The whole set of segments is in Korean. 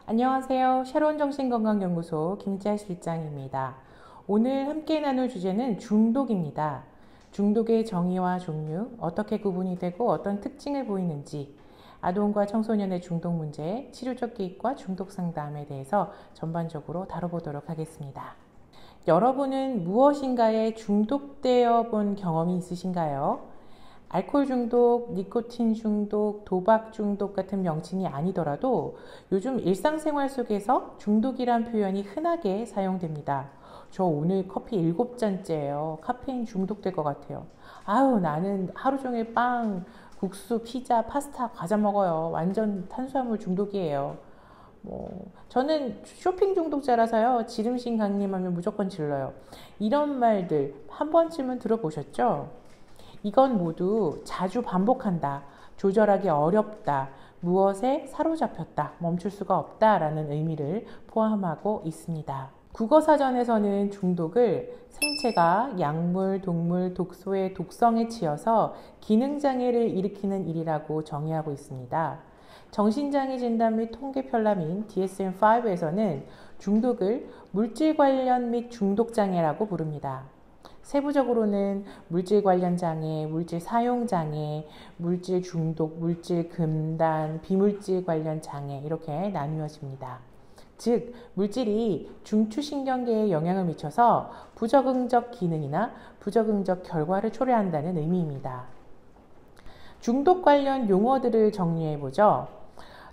안녕하세요. 샤론 정신건강연구소 김지아 실장입니다. 오늘 함께 나눌 주제는 중독입니다. 중독의 정의와 종류, 어떻게 구분이 되고 어떤 특징을 보이는지, 아동과 청소년의 중독 문제, 치료적 개입과 중독 상담에 대해서 전반적으로 다뤄보도록 하겠습니다. 여러분은 무엇인가에 중독되어 본 경험이 있으신가요? 알코올 중독, 니코틴 중독, 도박 중독 같은 명칭이 아니더라도 요즘 일상생활 속에서 중독이란 표현이 흔하게 사용됩니다. 저 오늘 커피 7잔째예요. 카페인 중독될 것 같아요. 아유, 나는 하루 종일 빵, 국수, 피자, 파스타, 과자 먹어요. 완전 탄수화물 중독이에요. 저는 쇼핑 중독자라서요. 지름신 강림하면 무조건 질러요. 이런 말들 한 번쯤은 들어보셨죠? 이건 모두 자주 반복한다, 조절하기 어렵다, 무엇에 사로잡혔다, 멈출 수가 없다 라는 의미를 포함하고 있습니다. 국어사전에서는 중독을 생체가 약물, 동물, 독소의 독성에 치여서 기능장애를 일으키는 일이라고 정의하고 있습니다. 정신장애 진단 및 통계 편람인 DSM-5에서는 중독을 물질 관련 및 중독장애라고 부릅니다. 세부적으로는 물질 관련 장애, 물질 사용 장애, 물질 중독, 물질 금단, 비물질 관련 장애 이렇게 나누어집니다. 즉, 물질이 중추신경계에 영향을 미쳐서 부적응적 기능이나 부적응적 결과를 초래한다는 의미입니다. 중독 관련 용어들을 정리해 보죠.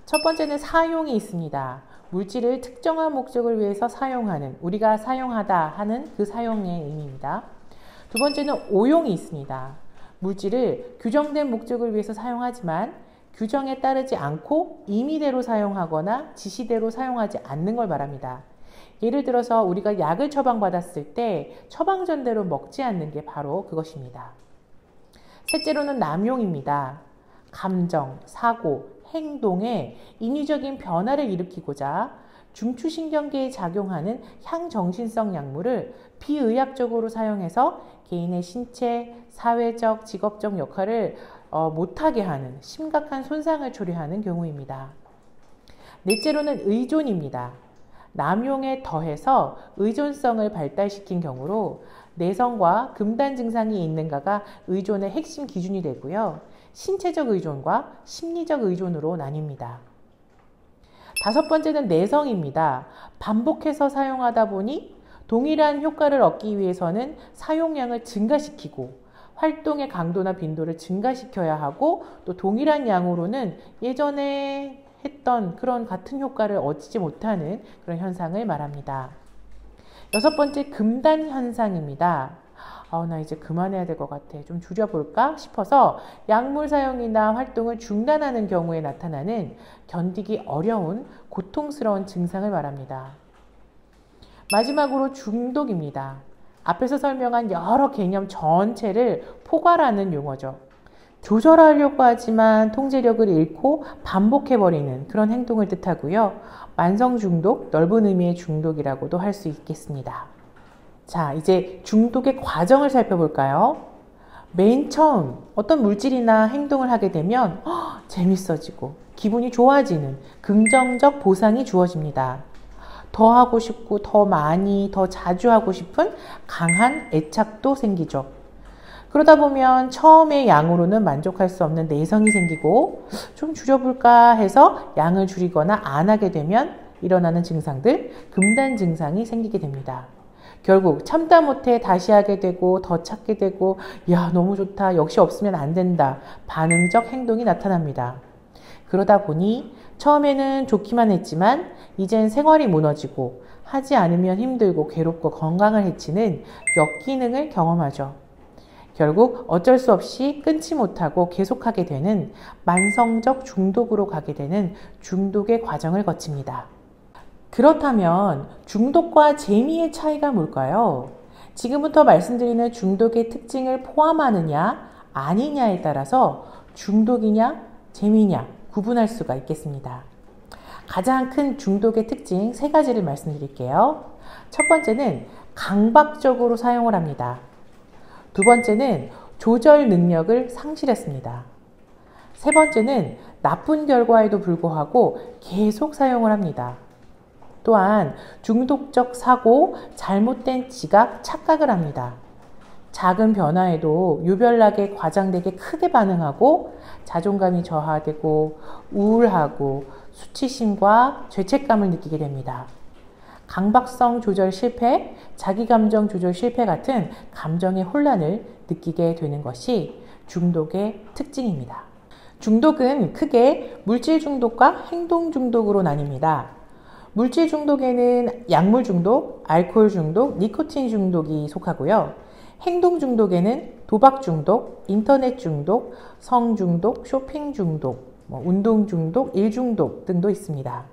첫 번째는 사용이 있습니다. 물질을 특정한 목적을 위해서 사용하는, 우리가 사용하다 하는 그 사용의 의미입니다. 두 번째는 오용이 있습니다. 물질을 규정된 목적을 위해서 사용하지만 규정에 따르지 않고 임의대로 사용하거나 지시대로 사용하지 않는 걸 말합니다. 예를 들어서 우리가 약을 처방받았을 때 처방전대로 먹지 않는 게 바로 그것입니다. 셋째로는 남용입니다. 감정, 사고, 행동에 인위적인 변화를 일으키고자 중추신경계에 작용하는 향정신성 약물을 비의학적으로 사용해서 개인의 신체, 사회적, 직업적 역할을 못하게 하는 심각한 손상을 초래하는 경우입니다. 넷째로는 의존입니다. 남용에 더해서 의존성을 발달시킨 경우로 내성과 금단 증상이 있는가가 의존의 핵심 기준이 되고요. 신체적 의존과 심리적 의존으로 나뉩니다. 다섯 번째는 내성입니다. 반복해서 사용하다 보니 동일한 효과를 얻기 위해서는 사용량을 증가시키고 활동의 강도나 빈도를 증가시켜야 하고 또 동일한 양으로는 예전에 했던 그런 같은 효과를 얻지 못하는 그런 현상을 말합니다. 여섯 번째, 금단 현상입니다. 나 이제 그만해야 될 것 같아. 좀 줄여볼까 싶어서 약물 사용이나 활동을 중단하는 경우에 나타나는 견디기 어려운 고통스러운 증상을 말합니다. 마지막으로 중독입니다. 앞에서 설명한 여러 개념 전체를 포괄하는 용어죠. 조절하려고 하지만 통제력을 잃고 반복해버리는 그런 행동을 뜻하고요. 만성 중독, 넓은 의미의 중독이라고도 할 수 있겠습니다. 자, 이제 중독의 과정을 살펴볼까요? 맨 처음 어떤 물질이나 행동을 하게 되면 재밌어지고 기분이 좋아지는 긍정적 보상이 주어집니다. 더 하고 싶고 더 많이 더 자주 하고 싶은 강한 애착도 생기죠. 그러다 보면 처음의 양으로는 만족할 수 없는 내성이 생기고 좀 줄여볼까 해서 양을 줄이거나 안 하게 되면 일어나는 증상들, 금단 증상이 생기게 됩니다. 결국 참다 못해 다시 하게 되고 더 찾게 되고 야, 너무 좋다, 역시 없으면 안 된다, 반응적 행동이 나타납니다. 그러다 보니 처음에는 좋기만 했지만 이젠 생활이 무너지고 하지 않으면 힘들고 괴롭고 건강을 해치는 역기능을 경험하죠. 결국 어쩔 수 없이 끊지 못하고 계속하게 되는 만성적 중독으로 가게 되는 중독의 과정을 거칩니다. 그렇다면 중독과 재미의 차이가 뭘까요? 지금부터 말씀드리는 중독의 특징을 포함하느냐 아니냐에 따라서 중독이냐 재미냐 구분할 수가 있겠습니다. 가장 큰 중독의 특징 3가지를 말씀드릴게요. 첫 번째는 강박적으로 사용을 합니다. 두 번째는 조절 능력을 상실했습니다. 세 번째는 나쁜 결과에도 불구하고 계속 사용을 합니다. 또한 중독적 사고, 잘못된 지각, 착각을 합니다. 작은 변화에도 유별나게 과장되게 크게 반응하고 자존감이 저하되고 우울하고 수치심과 죄책감을 느끼게 됩니다. 강박성 조절 실패, 자기감정 조절 실패 같은 감정의 혼란을 느끼게 되는 것이 중독의 특징입니다. 중독은 크게 물질 중독과 행동 중독으로 나뉩니다. 물질 중독에는 약물 중독, 알코올 중독, 니코틴 중독이 속하고요. 행동 중독에는 도박 중독, 인터넷 중독, 성 중독, 쇼핑 중독, 운동 중독, 일 중독 등도 있습니다.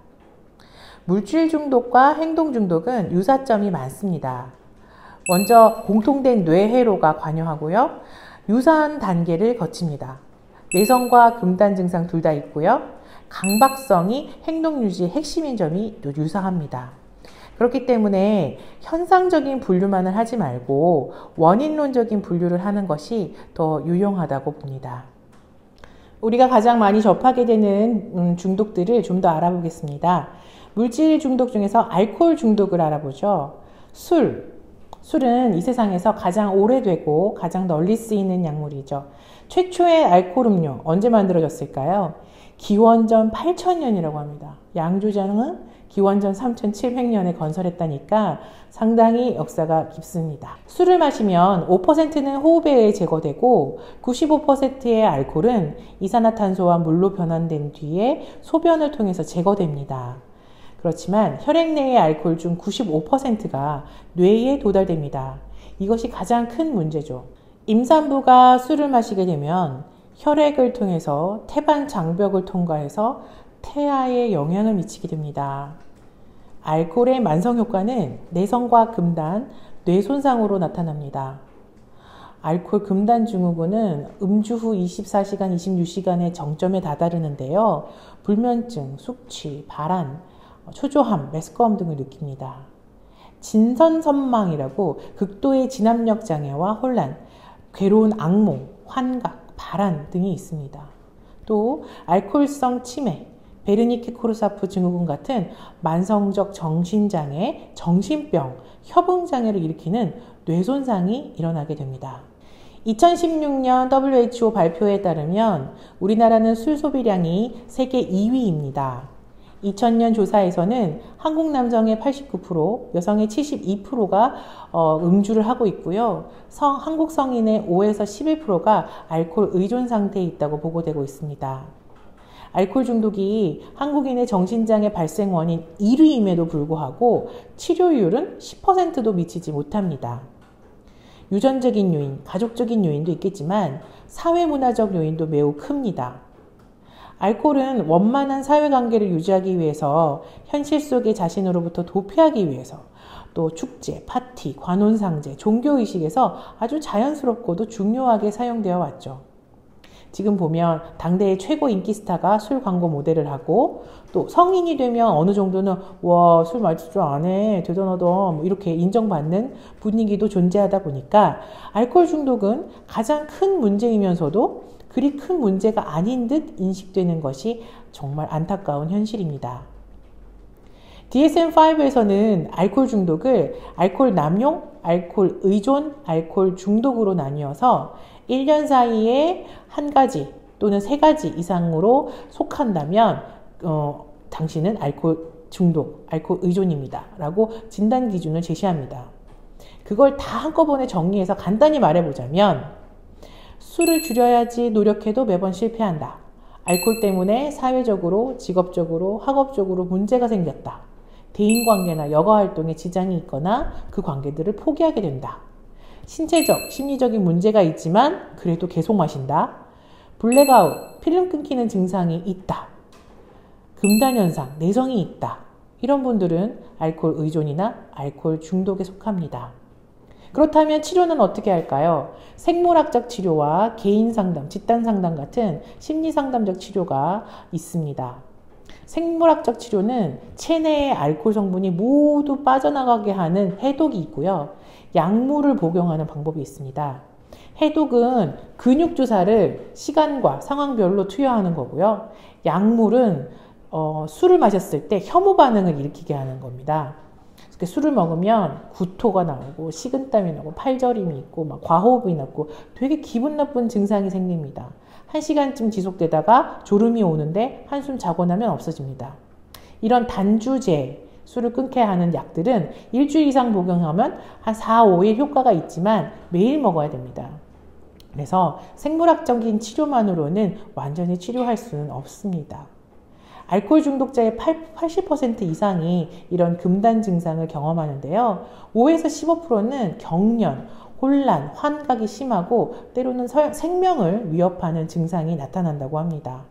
물질 중독과 행동 중독은 유사점이 많습니다. 먼저 공통된 뇌회로가 관여하고요. 유사한 단계를 거칩니다. 내성과 금단 증상 둘 다 있고요. 강박성이 행동 유지의 핵심인 점이 또 유사합니다. 그렇기 때문에 현상적인 분류만을 하지 말고 원인론적인 분류를 하는 것이 더 유용하다고 봅니다. 우리가 가장 많이 접하게 되는 중독들을 좀 더 알아보겠습니다. 물질 중독 중에서 알코올 중독을 알아보죠. 술은 이 세상에서 가장 오래되고 가장 널리 쓰이는 약물이죠. 최초의 알코올 음료 언제 만들어졌을까요? 기원전 8000년이라고 합니다. 양조장은 기원전 3700년에 건설했다니까 상당히 역사가 깊습니다. 술을 마시면 5%는 호흡에 의해 제거되고 95%의 알코올은 이산화탄소와 물로 변환된 뒤에 소변을 통해서 제거됩니다. 그렇지만 혈액 내의 알코올 중 95%가 뇌에 도달됩니다. 이것이 가장 큰 문제죠. 임산부가 술을 마시게 되면 혈액을 통해서 태반 장벽을 통과해서 태아에 영향을 미치게 됩니다. 알코올의 만성 효과는 내성과 금단, 뇌 손상으로 나타납니다. 알코올 금단 증후군은 음주 후 24시간, 26시간의 정점에 다다르는데요. 불면증, 숙취, 발한, 초조함, 메스꺼움 등을 느낍니다. 진선선망이라고 극도의 진압력 장애와 혼란, 괴로운 악몽, 환각, 발한 등이 있습니다. 또 알코올성 치매, 베르니케 코르사프 증후군 같은 만성적 정신장애, 정신병, 협응장애를 일으키는 뇌손상이 일어나게 됩니다. 2016년 WHO 발표에 따르면 우리나라는 술 소비량이 세계 2위입니다. 2000년 조사에서는 한국 남성의 89%, 여성의 72%가 음주를 하고 있고요. 한국 성인의 5에서 11%가 알코올 의존 상태에 있다고 보고되고 있습니다. 알코올 중독이 한국인의 정신장애 발생 원인 1위임에도 불구하고 치료율은 10%도 미치지 못합니다. 유전적인 요인, 가족적인 요인도 있겠지만 사회문화적 요인도 매우 큽니다. 알코올은 원만한 사회관계를 유지하기 위해서 현실 속의 자신으로부터 도피하기 위해서 또 축제, 파티, 관혼상제, 종교의식에서 아주 자연스럽고도 중요하게 사용되어 왔죠. 지금 보면 당대의 최고 인기 스타가 술 광고 모델을 하고 또 성인이 되면 어느 정도는 와, 술 마실 줄 아네, 대단하다 뭐 이렇게 인정받는 분위기도 존재하다 보니까 알코올 중독은 가장 큰 문제이면서도 그리 큰 문제가 아닌 듯 인식되는 것이 정말 안타까운 현실입니다. DSM-5에서는 알코올 중독을 알코올 남용, 알코올 의존, 알코올 중독으로 나뉘어서 1년 사이에 한 가지 또는 세 가지 이상으로 속한다면 당신은 알코올 중독, 알코올 의존입니다. 라고 진단 기준을 제시합니다. 그걸 다 한꺼번에 정리해서 간단히 말해보자면 술을 줄여야지 노력해도 매번 실패한다. 알코올 때문에 사회적으로, 직업적으로, 학업적으로 문제가 생겼다. 대인관계나 여가활동에 지장이 있거나 그 관계들을 포기하게 된다. 신체적, 심리적인 문제가 있지만 그래도 계속 마신다. 블랙아웃, 필름 끊기는 증상이 있다. 금단현상, 내성이 있다. 이런 분들은 알코올 의존이나 알코올 중독에 속합니다. 그렇다면 치료는 어떻게 할까요? 생물학적 치료와 개인상담, 집단상담 같은 심리상담적 치료가 있습니다. 생물학적 치료는 체내의 알코올 성분이 모두 빠져나가게 하는 해독이 있고요. 약물을 복용하는 방법이 있습니다. 해독은 근육 주사를 시간과 상황별로 투여하는 거고요. 약물은 술을 마셨을 때 혐오 반응을 일으키게 하는 겁니다. 술을 먹으면 구토가 나오고 식은땀이 나고 팔저림이 있고 막 과호흡이 나고 되게 기분 나쁜 증상이 생깁니다. 1시간쯤 지속되다가 졸음이 오는데 한숨 자고 나면 없어집니다. 이런 단주제, 술을 끊게 하는 약들은 일주일 이상 복용하면 한 4, 5일 효과가 있지만 매일 먹어야 됩니다. 그래서 생물학적인 치료만으로는 완전히 치료할 수는 없습니다. 알코올 중독자의 80% 이상이 이런 금단 증상을 경험하는데요. 5에서 15%는 경련, 혼란, 환각이 심하고 때로는 생명을 위협하는 증상이 나타난다고 합니다.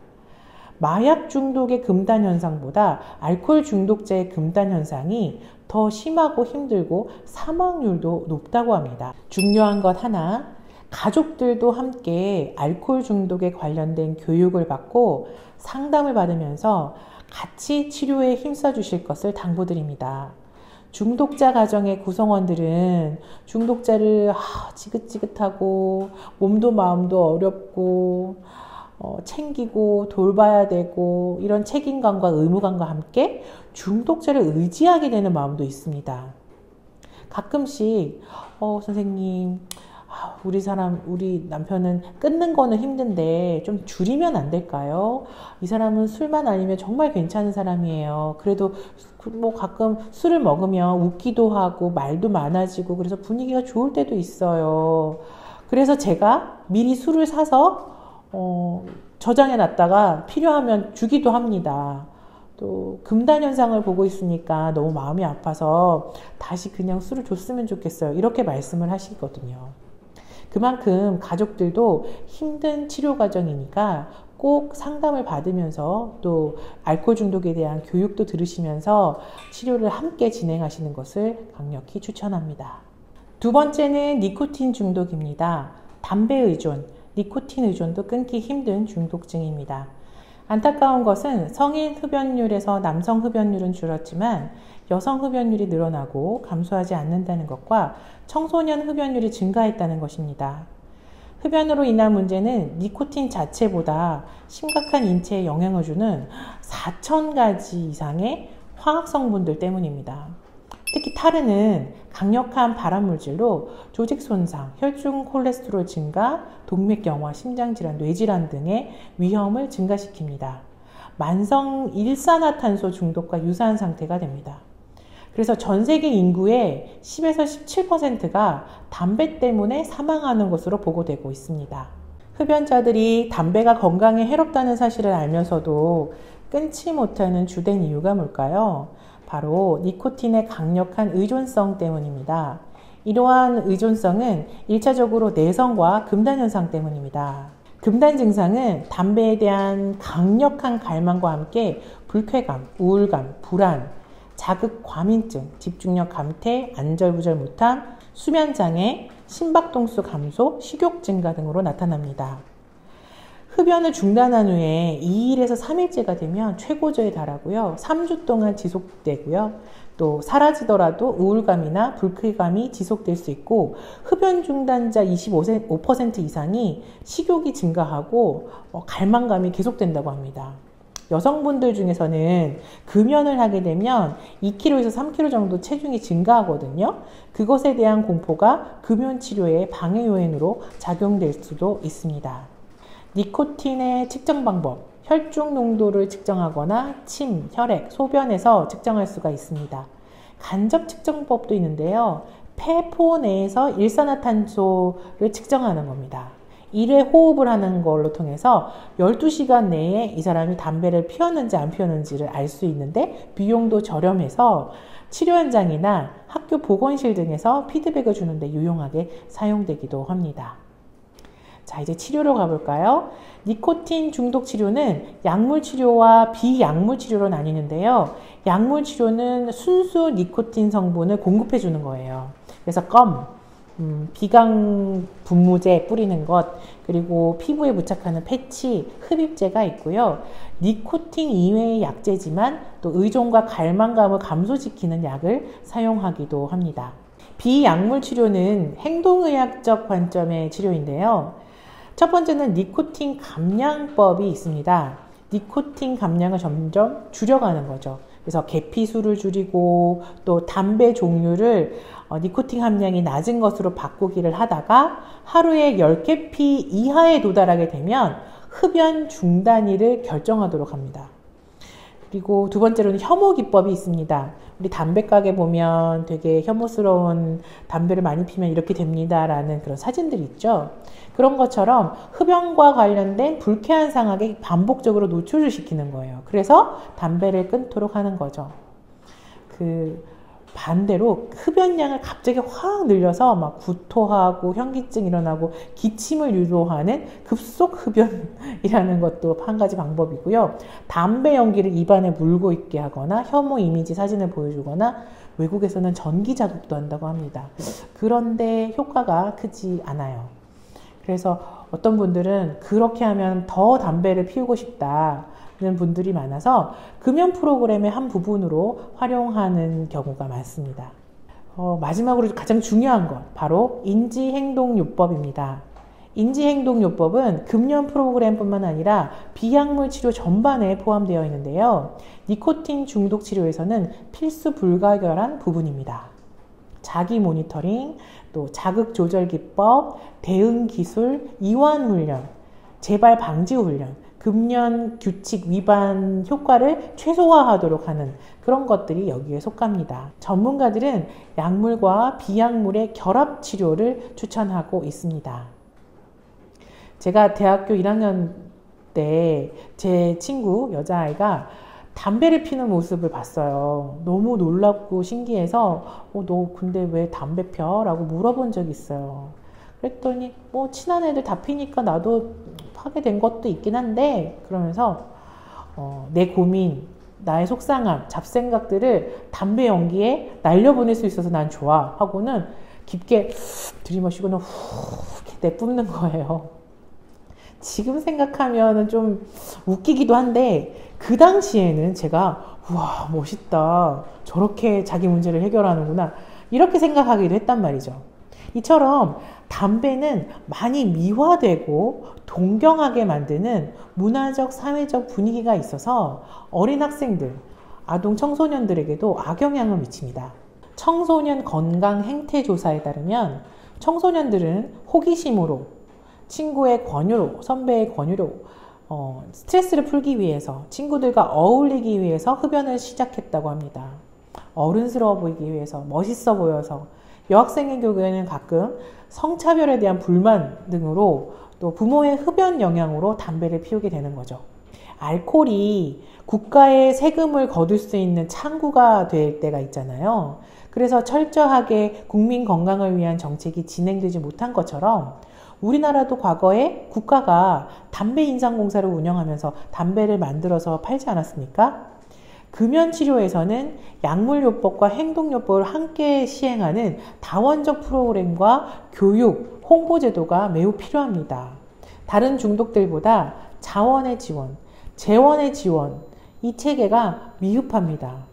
마약 중독의 금단 현상보다 알코올 중독자의 금단 현상이 더 심하고 힘들고 사망률도 높다고 합니다. 중요한 것 하나, 가족들도 함께 알코올 중독에 관련된 교육을 받고 상담을 받으면서 같이 치료에 힘써 주실 것을 당부드립니다. 중독자 가정의 구성원들은 중독자를 지긋지긋하고 몸도 마음도 어렵고 챙기고 돌봐야 되고 이런 책임감과 의무감과 함께 중독자를 의지하게 되는 마음도 있습니다. 가끔씩 선생님, 우리 남편은 끊는 거는 힘든데 좀 줄이면 안 될까요? 이 사람은 술만 아니면 정말 괜찮은 사람이에요. 그래도 뭐 가끔 술을 먹으면 웃기도 하고 말도 많아지고 그래서 분위기가 좋을 때도 있어요. 그래서 제가 미리 술을 사서 저장해 놨다가 필요하면 주기도 합니다. 또 금단 현상을 보고 있으니까 너무 마음이 아파서 다시 그냥 술을 줬으면 좋겠어요. 이렇게 말씀을 하시거든요. 그만큼 가족들도 힘든 치료 과정이니까 꼭 상담을 받으면서 또 알코올 중독에 대한 교육도 들으시면서 치료를 함께 진행하시는 것을 강력히 추천합니다. 두 번째는 니코틴 중독입니다. 담배 의존, 니코틴 의존도 끊기 힘든 중독증입니다. 안타까운 것은 성인 흡연율에서 남성 흡연율은 줄었지만 여성 흡연율이 늘어나고 감소하지 않는다는 것과 청소년 흡연율이 증가했다는 것입니다. 흡연으로 인한 문제는 니코틴 자체보다 심각한 인체에 영향을 주는 4,000가지 이상의 화학 성분들 때문입니다. 특히 타르는 강력한 발암물질로 조직 손상, 혈중 콜레스테롤 증가, 동맥경화, 심장질환, 뇌질환 등의 위험을 증가시킵니다. 만성 일산화탄소 중독과 유사한 상태가 됩니다. 그래서 전 세계 인구의 10에서 17%가 담배 때문에 사망하는 것으로 보고되고 있습니다. 흡연자들이 담배가 건강에 해롭다는 사실을 알면서도 끊지 못하는 주된 이유가 뭘까요? 바로 니코틴의 강력한 의존성 때문입니다. 이러한 의존성은 1차적으로 내성과 금단 현상 때문입니다. 금단 증상은 담배에 대한 강력한 갈망과 함께 불쾌감, 우울감, 불안, 자극 과민증, 집중력 감퇴, 안절부절 못함, 수면장애, 심박동수 감소, 식욕 증가 등으로 나타납니다. 흡연을 중단한 후에 2일에서 3일째가 되면 최고조에 달하고요. 3주 동안 지속되고요. 또 사라지더라도 우울감이나 불쾌감이 지속될 수 있고 흡연 중단자 25% 이상이 식욕이 증가하고 갈망감이 계속된다고 합니다. 여성분들 중에서는 금연을 하게 되면 2kg에서 3kg 정도 체중이 증가하거든요. 그것에 대한 공포가 금연 치료의 방해 요인으로 작용될 수도 있습니다. 니코틴의 측정 방법, 혈중 농도를 측정하거나 침, 혈액, 소변에서 측정할 수가 있습니다. 간접 측정법도 있는데요. 폐포 내에서 일산화탄소를 측정하는 겁니다. 1회 호흡을 하는 걸로 통해서 12시간 내에 이 사람이 담배를 피웠는지 안 피웠는지를 알 수 있는데 비용도 저렴해서 치료 현장이나 학교 보건실 등에서 피드백을 주는데 유용하게 사용되기도 합니다. 자, 이제 치료로 가볼까요? 니코틴 중독 치료는 약물 치료와 비약물 치료로 나뉘는데요. 약물 치료는 순수 니코틴 성분을 공급해 주는 거예요. 그래서 비강 분무제 뿌리는 것, 그리고 피부에 부착하는 패치, 흡입제가 있고요. 니코틴 이외의 약제지만 또 의존과 갈망감을 감소시키는 약을 사용하기도 합니다. 비약물 치료는 행동의학적 관점의 치료인데요. 첫 번째는 니코틴 감량법이 있습니다. 니코틴 감량을 점점 줄여가는 거죠. 그래서 계피수를 줄이고 또 담배 종류를 니코틴 함량이 낮은 것으로 바꾸기를 하다가 하루에 10계피 이하에 도달하게 되면 흡연 중단일을 결정하도록 합니다. 그리고 두 번째로는 혐오 기법이 있습니다. 우리 담배 가게 보면 되게 혐오스러운 담배를 많이 피면 이렇게 됩니다 라는 그런 사진들이 있죠. 그런 것처럼 흡연과 관련된 불쾌한 상황에 반복적으로 노출을 시키는 거예요. 그래서 담배를 끊도록 하는 거죠. 반대로 흡연량을 갑자기 확 늘려서 막 구토하고 현기증 일어나고 기침을 유도하는 급속 흡연이라는 것도 한 가지 방법이고요. 담배 연기를 입안에 물고 있게 하거나 혐오 이미지 사진을 보여주거나 외국에서는 전기 자극도 한다고 합니다. 그런데 효과가 크지 않아요. 그래서 어떤 분들은 그렇게 하면 더 담배를 피우고 싶다 는 분들이 많아서 금연 프로그램의 한 부분으로 활용하는 경우가 많습니다. 마지막으로 가장 중요한 것 바로 인지행동요법입니다. 인지행동요법은 금연 프로그램뿐만 아니라 비약물 치료 전반에 포함되어 있는데요. 니코틴 중독 치료에서는 필수 불가결한 부분입니다. 자기 모니터링, 또 자극 조절 기법, 대응 기술, 이완 훈련, 재발 방지 훈련, 금연 규칙 위반 효과를 최소화하도록 하는 그런 것들이 여기에 속합니다. 전문가들은 약물과 비약물의 결합 치료를 추천하고 있습니다. 제가 대학교 1학년 때 제 친구 여자아이가 담배를 피는 모습을 봤어요. 너무 놀랍고 신기해서 너 근데 왜 담배 펴? 라고 물어본 적이 있어요. 그랬더니 친한 애들 다 피니까 나도 하게 된 것도 있긴 한데 그러면서 내 고민, 나의 속상함, 잡생각들을 담배 연기에 날려보낼 수 있어서 난 좋아 하고는 깊게 들이마시고는 후 이렇게 내뿜는 거예요. 지금 생각하면 좀 웃기기도 한데 그 당시에는 제가 우와 멋있다, 저렇게 자기 문제를 해결하는구나 이렇게 생각하기도 했단 말이죠. 이처럼 담배는 많이 미화되고 동경하게 만드는 문화적, 사회적 분위기가 있어서 어린 학생들, 아동 청소년들에게도 악영향을 미칩니다. 청소년 건강 행태 조사에 따르면 청소년들은 호기심으로, 친구의 권유로, 선배의 권유로 스트레스를 풀기 위해서, 친구들과 어울리기 위해서 흡연을 시작했다고 합니다. 어른스러워 보이기 위해서, 멋있어 보여서, 여학생의 경우에는 가끔 성차별에 대한 불만 등으로 또 부모의 흡연 영향으로 담배를 피우게 되는 거죠. 알코올이 국가의 세금을 거둘 수 있는 창구가 될 때가 있잖아요. 그래서 철저하게 국민 건강을 위한 정책이 진행되지 못한 것처럼 우리나라도 과거에 국가가 담배 인상공사를 운영하면서 담배를 만들어서 팔지 않았습니까? 금연치료에서는 약물요법과 행동요법을 함께 시행하는 다원적 프로그램과 교육, 홍보제도가 매우 필요합니다. 다른 중독들보다 자원의 지원, 재원의 지원, 이 체계가 미흡합니다.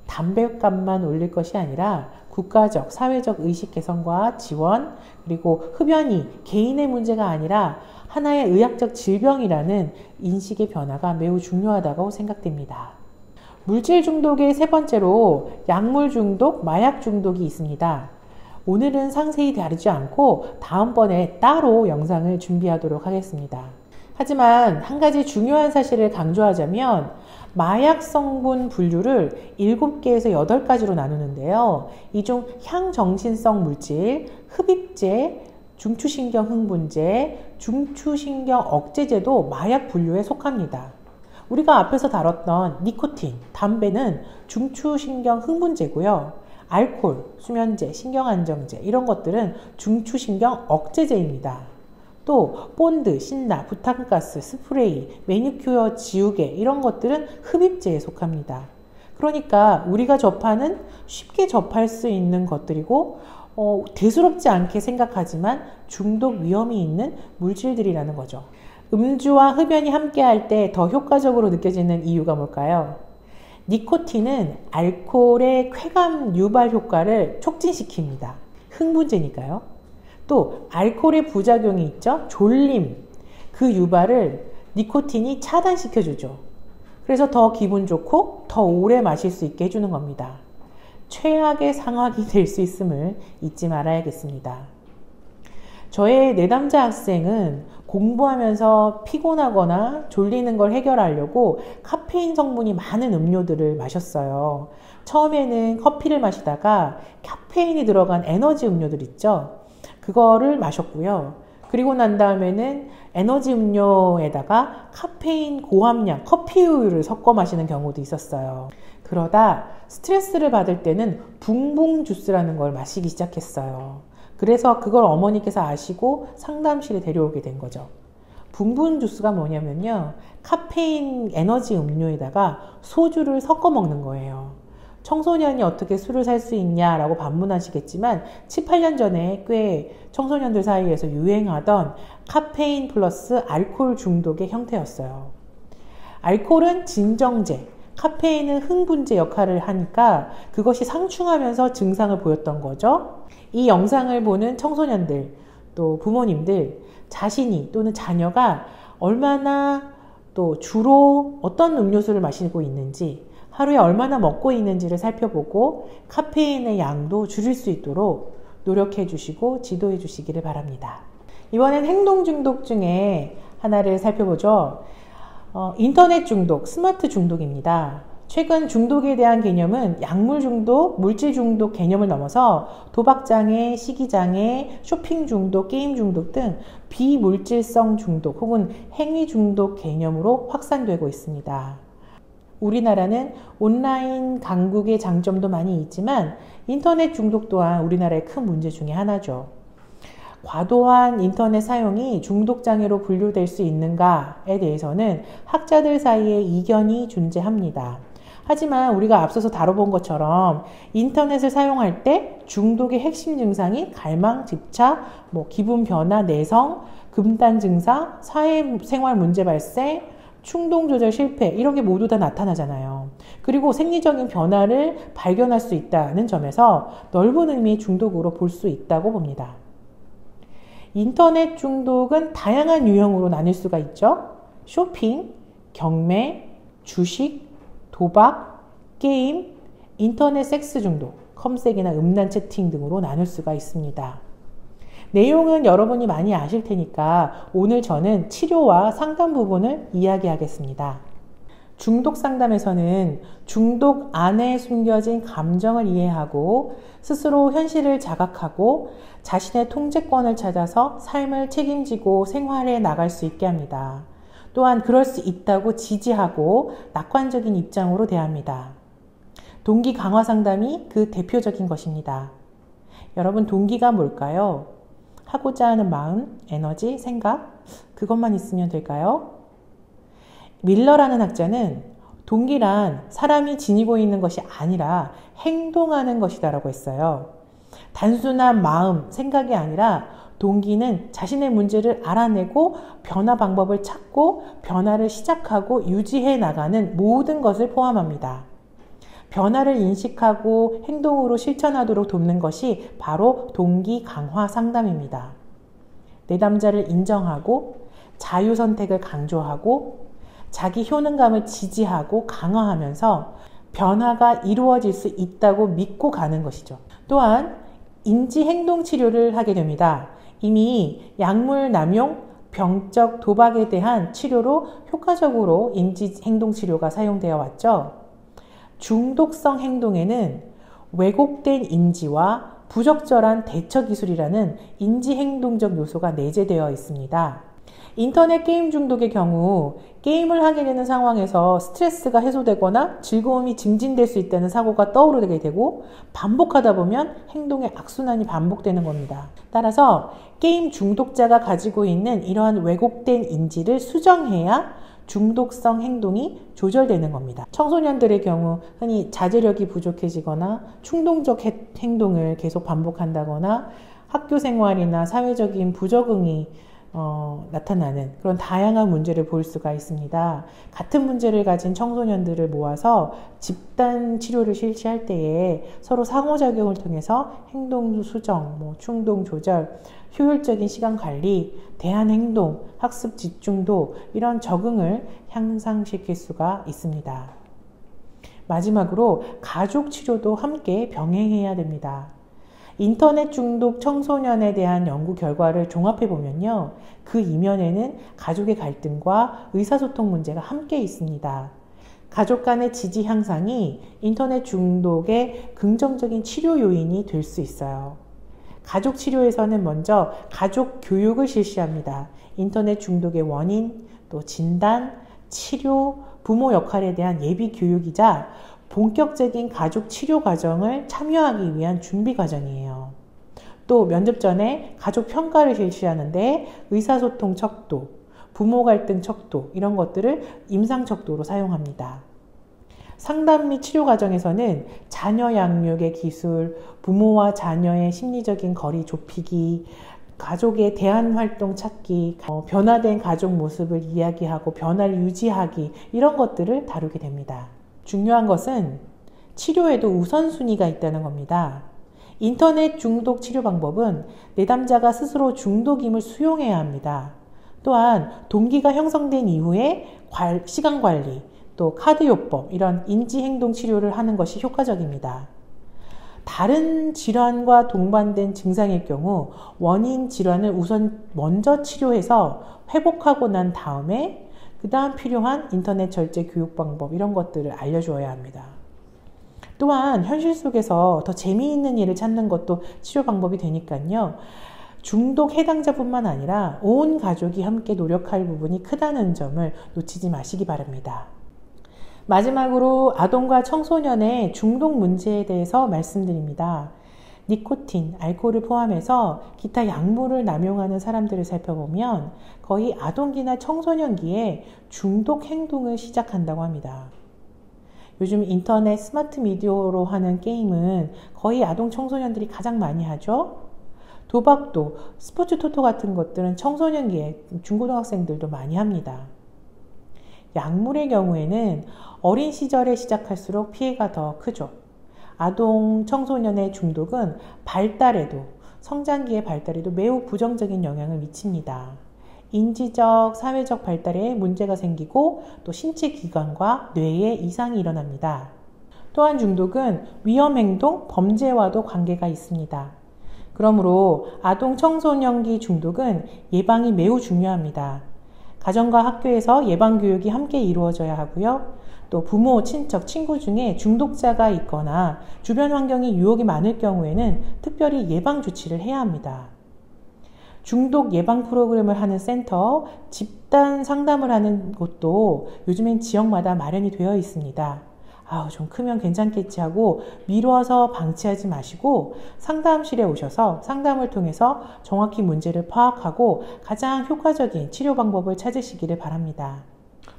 담배값만 올릴 것이 아니라 국가적, 사회적 의식 개선과 지원, 그리고 흡연이 개인의 문제가 아니라 하나의 의학적 질병이라는 인식의 변화가 매우 중요하다고 생각됩니다. 물질 중독의 세 번째로 약물 중독, 마약 중독이 있습니다. 오늘은 상세히 다루지 않고 다음번에 따로 영상을 준비하도록 하겠습니다. 하지만 한 가지 중요한 사실을 강조하자면 마약 성분 분류를 7개에서 8가지로 나누는데요. 이 중 향정신성 물질, 흡입제, 중추신경 흥분제, 중추신경 억제제도 마약 분류에 속합니다. 우리가 앞에서 다뤘던 니코틴, 담배는 중추신경 흥분제고요. 알코올, 수면제, 신경안정제 이런 것들은 중추신경 억제제입니다. 또 본드, 신나, 부탄가스, 스프레이, 매니큐어 지우개 이런 것들은 흡입제에 속합니다. 그러니까 우리가 접하는 쉽게 접할 수 있는 것들이고 대수롭지 않게 생각하지만 중독 위험이 있는 물질들이라는 거죠. 음주와 흡연이 함께 할 때 더 효과적으로 느껴지는 이유가 뭘까요? 니코틴은 알코올의 쾌감 유발 효과를 촉진시킵니다. 흥분제니까요. 또 알코올의 부작용이 있죠. 졸림. 그 유발을 니코틴이 차단시켜주죠. 그래서 더 기분 좋고 더 오래 마실 수 있게 해주는 겁니다. 최악의 상황이 될 수 있음을 잊지 말아야겠습니다. 저의 내담자 학생은 공부하면서 피곤하거나 졸리는 걸 해결하려고 카페인 성분이 많은 음료들을 마셨어요. 처음에는 커피를 마시다가 카페인이 들어간 에너지 음료들 있죠. 그거를 마셨고요. 그리고 난 다음에는 에너지 음료에다가 카페인 고함량 커피 우유를 섞어 마시는 경우도 있었어요. 그러다 스트레스를 받을 때는 붕붕 주스라는 걸 마시기 시작했어요. 그래서 그걸 어머니께서 아시고 상담실에 데려오게 된 거죠. 붕붕 주스가 뭐냐면요. 카페인 에너지 음료에다가 소주를 섞어 먹는 거예요. 청소년이 어떻게 술을 살 수 있냐라고 반문하시겠지만 7, 8년 전에 꽤 청소년들 사이에서 유행하던 카페인 플러스 알코올 중독의 형태였어요. 알코올은 진정제, 카페인은 흥분제 역할을 하니까 그것이 상충하면서 증상을 보였던 거죠. 이 영상을 보는 청소년들, 또 부모님들, 자신이 또는 자녀가 얼마나 또 주로 어떤 음료수를 마시고 있는지, 하루에 얼마나 먹고 있는지를 살펴보고 카페인의 양도 줄일 수 있도록 노력해 주시고 지도해 주시기를 바랍니다. 이번엔 행동 중독 중에 하나를 살펴보죠. 인터넷 중독, 스마트 중독입니다. 최근 중독에 대한 개념은 약물 중독, 물질 중독 개념을 넘어서 도박장애, 시기장애, 쇼핑 중독, 게임 중독 등 비물질성 중독 혹은 행위 중독 개념으로 확산되고 있습니다. 우리나라는 온라인 강국의 장점도 많이 있지만 인터넷 중독 또한 우리나라의 큰 문제 중에 하나죠. 과도한 인터넷 사용이 중독장애로 분류될 수 있는가에 대해서는 학자들 사이에 이견이 존재합니다. 하지만 우리가 앞서서 다뤄본 것처럼 인터넷을 사용할 때 중독의 핵심 증상이 갈망, 집착, 기분 변화, 내성, 금단 증상, 사회생활 문제 발생, 충동 조절 실패 이런 게 모두 다 나타나잖아요. 그리고 생리적인 변화를 발견할 수 있다는 점에서 넓은 의미의 중독으로 볼 수 있다고 봅니다. 인터넷 중독은 다양한 유형으로 나뉠 수가 있죠. 쇼핑, 경매, 주식, 도박, 게임, 인터넷 섹스 중독, 컴섹이나 음란 채팅 등으로 나눌 수가 있습니다. 내용은 여러분이 많이 아실 테니까 오늘 저는 치료와 상담 부분을 이야기하겠습니다. 중독 상담에서는 중독 안에 숨겨진 감정을 이해하고 스스로 현실을 자각하고 자신의 통제권을 찾아서 삶을 책임지고 생활해 나갈 수 있게 합니다. 또한 그럴 수 있다고 지지하고 낙관적인 입장으로 대합니다. 동기 강화 상담이 그 대표적인 것입니다. 여러분, 동기가 뭘까요? 하고자 하는 마음, 에너지, 생각, 그것만 있으면 될까요? 밀러라는 학자는 동기란 사람이 지니고 있는 것이 아니라 행동하는 것이다 라고 했어요. 단순한 마음, 생각이 아니라 동기는 자신의 문제를 알아내고 변화 방법을 찾고 변화를 시작하고 유지해 나가는 모든 것을 포함합니다. 변화를 인식하고 행동으로 실천하도록 돕는 것이 바로 동기 강화 상담입니다. 내담자를 인정하고 자유선택을 강조하고 자기 효능감을 지지하고 강화하면서 변화가 이루어질 수 있다고 믿고 가는 것이죠. 또한 인지행동치료를 하게 됩니다. 이미 약물 남용, 병적 도박에 대한 치료로 효과적으로 인지행동치료가 사용되어 왔죠. 중독성 행동에는 왜곡된 인지와 부적절한 대처 기술이라는 인지행동적 요소가 내재되어 있습니다. 인터넷 게임 중독의 경우 게임을 하게 되는 상황에서 스트레스가 해소되거나 즐거움이 증진될 수 있다는 사고가 떠오르게 되고 반복하다 보면 행동의 악순환이 반복되는 겁니다. 따라서 게임 중독자가 가지고 있는 이러한 왜곡된 인지를 수정해야 중독성 행동이 조절되는 겁니다. 청소년들의 경우 흔히 자제력이 부족해지거나 충동적 행동을 계속 반복한다거나 학교 생활이나 사회적인 부적응이 나타나는 그런 다양한 문제를 볼 수가 있습니다. 같은 문제를 가진 청소년들을 모아서 집단 치료를 실시할 때에 서로 상호작용을 통해서 행동 수정, 충동 조절, 효율적인 시간 관리, 대안 행동, 학습 집중도 이런 적응을 향상시킬 수가 있습니다. 마지막으로 가족 치료도 함께 병행해야 됩니다. 인터넷 중독 청소년에 대한 연구 결과를 종합해 보면요. 그 이면에는 가족의 갈등과 의사소통 문제가 함께 있습니다. 가족 간의 지지 향상이 인터넷 중독의 긍정적인 치료 요인이 될 수 있어요. 가족 치료에서는 먼저 가족 교육을 실시합니다. 인터넷 중독의 원인, 또 진단, 치료, 부모 역할에 대한 예비 교육이자 본격적인 가족 치료 과정을 참여하기 위한 준비 과정이에요. 또 면접 전에 가족 평가를 실시하는데 의사소통 척도, 부모 갈등 척도 이런 것들을 임상 척도로 사용합니다. 상담 및 치료 과정에서는 자녀 양육의 기술, 부모와 자녀의 심리적인 거리 좁히기, 가족의 대안 활동 찾기, 변화된 가족 모습을 이야기하고 변화를 유지하기 이런 것들을 다루게 됩니다. 중요한 것은 치료에도 우선순위가 있다는 겁니다. 인터넷 중독 치료 방법은 내담자가 스스로 중독임을 수용해야 합니다. 또한 동기가 형성된 이후에 시간 관리, 또 카드요법 이런 인지행동 치료를 하는 것이 효과적입니다. 다른 질환과 동반된 증상일 경우 원인 질환을 우선 먼저 치료해서 회복하고 난 다음에 그 다음 필요한 인터넷 절제 교육 방법 이런 것들을 알려주어야 합니다. 또한 현실 속에서 더 재미있는 일을 찾는 것도 치료 방법이 되니까요. 중독 해당자뿐만 아니라 온 가족이 함께 노력할 부분이 크다는 점을 놓치지 마시기 바랍니다. 마지막으로 아동과 청소년의 중독 문제에 대해서 말씀드립니다. 니코틴, 알코올을 포함해서 기타 약물을 남용하는 사람들을 살펴보면 거의 아동기나 청소년기에 중독 행동을 시작한다고 합니다. 요즘 인터넷 스마트 미디어로 하는 게임은 거의 아동 청소년들이 가장 많이 하죠. 도박도, 스포츠 토토 같은 것들은 청소년기에 중고등학생들도 많이 합니다. 약물의 경우에는 어린 시절에 시작할수록 피해가 더 크죠. 아동, 청소년의 중독은 발달에도, 성장기의 발달에도 매우 부정적인 영향을 미칩니다. 인지적, 사회적 발달에 문제가 생기고 또 신체 기관과 뇌에 이상이 일어납니다. 또한 중독은 위험행동, 범죄와도 관계가 있습니다. 그러므로 아동, 청소년기 중독은 예방이 매우 중요합니다. 가정과 학교에서 예방교육이 함께 이루어져야 하고요. 또 부모, 친척, 친구 중에 중독자가 있거나 주변 환경이 유혹이 많을 경우에는 특별히 예방 조치를 해야 합니다. 중독 예방 프로그램을 하는 센터, 집단 상담을 하는 곳도 요즘엔 지역마다 마련이 되어 있습니다. 좀 크면 괜찮겠지 하고 미뤄서 방치하지 마시고 상담실에 오셔서 상담을 통해서 정확히 문제를 파악하고 가장 효과적인 치료 방법을 찾으시기를 바랍니다.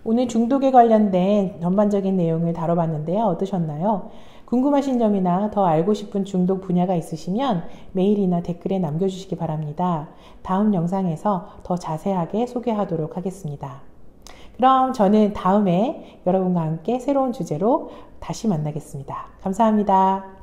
오늘 중독에 관련된 전반적인 내용을 다뤄봤는데요. 어떠셨나요? 궁금하신 점이나 더 알고 싶은 중독 분야가 있으시면 메일이나 댓글에 남겨주시기 바랍니다. 다음 영상에서 더 자세하게 소개하도록 하겠습니다. 그럼 저는 다음에 여러분과 함께 새로운 주제로 다시 만나겠습니다. 감사합니다.